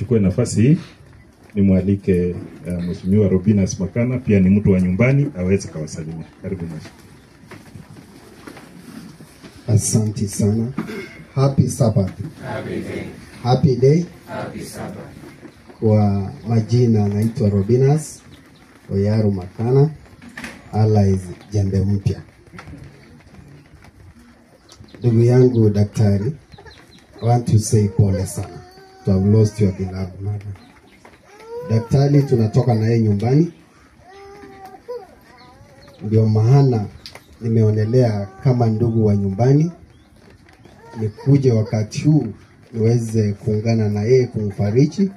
Chukue nafasi hii nimwalike Mheshimiwa Robinas Makana, pia ni mtu wa nyumbani, aweze kawasalimia. Karibu Mheshimiwa. Asante sana. Happy Sabbath. Happy day. Happy Sabbath. Kwa majina naitwa Robinas Oyaru Makana, Allies Jembe Mpya. Ndugu yangu daktari, I want to say pole sana to have lost your beloved mother. Daktari, tunatoka na yeye nyumbani, ndio maana nimeonelea kama ndugu wa nyumbani nikuje wakati huu niweze kuungana na yeye kumfariji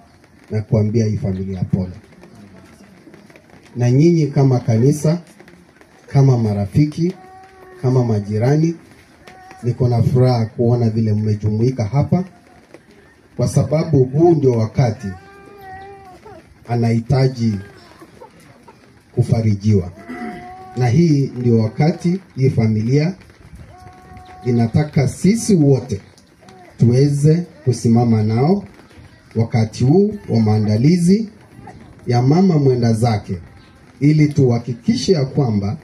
na kuambia hii familia pole. Na nyinyi kama kanisa, kama marafiki, kama majirani, niko na furaha kuona vile mmejumuika hapa, kwa sababu huu ndio wakati anahitaji kufarijiwa. Na hii ndio wakati hii familia inataka sisi wote tuweze kusimama nao wakati huu wa maandalizi ya mama mwenda zake, ili tuhakikishe ya kwamba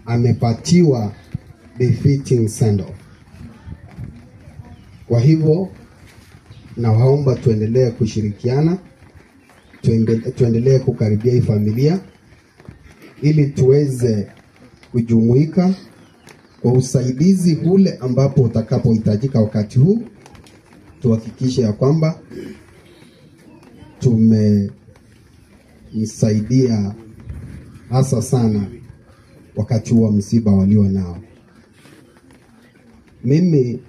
amepatiwa befitting send off. Kwa hivyo nawaomba tuendelee kushirikiana, tuendelee kukaribia hii familia ili tuweze kujumuika kwa usaidizi ule ambapo utakapohitajika wakati huu. Tuhakikishe ya kwamba tumemsaidia hasa sana wakati wa msiba walio nao. Mimi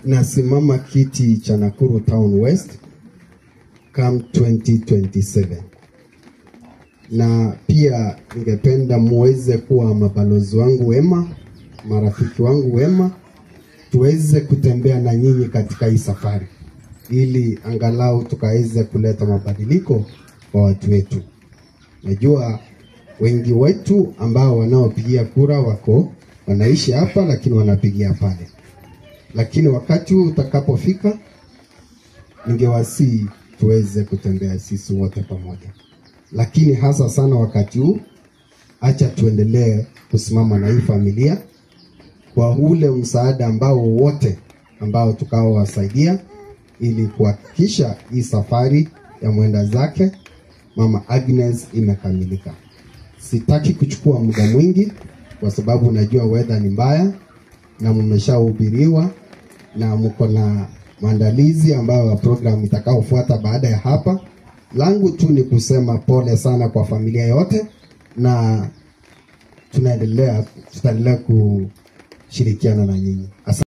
nasimama kiti cha Nakuru Town West come 2027. Na pia ningependa muweze kuwa mabalozi wangu wema, marafiki wangu wema, tuweze kutembea na nyinyi katika hii safari, ili angalau tukaweze kuleta mabadiliko kwa watu wetu. Najua wengi wetu ambao wanaopigia kura wanaishi hapa, lakini wanapigia pale. Lakini wakati huu utakapofika, ningewasihi tuweze kutembea sisi wote pamoja. Lakini hasa sana wakati huu, acha tuendelee kusimama na hii familia kwa ule msaada ambao wote ambao tukawasaidia, ili kuhakikisha hii safari ya mwenda zake Mama Agnes imekamilika. Sitaki kuchukua muda mwingi, kwa sababu najua weather ni mbaya na mmeshahubiriwa na mko na maandalizi ambayo ya program itakayofuata baada ya hapa. Langu tu ni kusema pole sana kwa familia yote, na tutaendelea kushirikiana na nyinyi.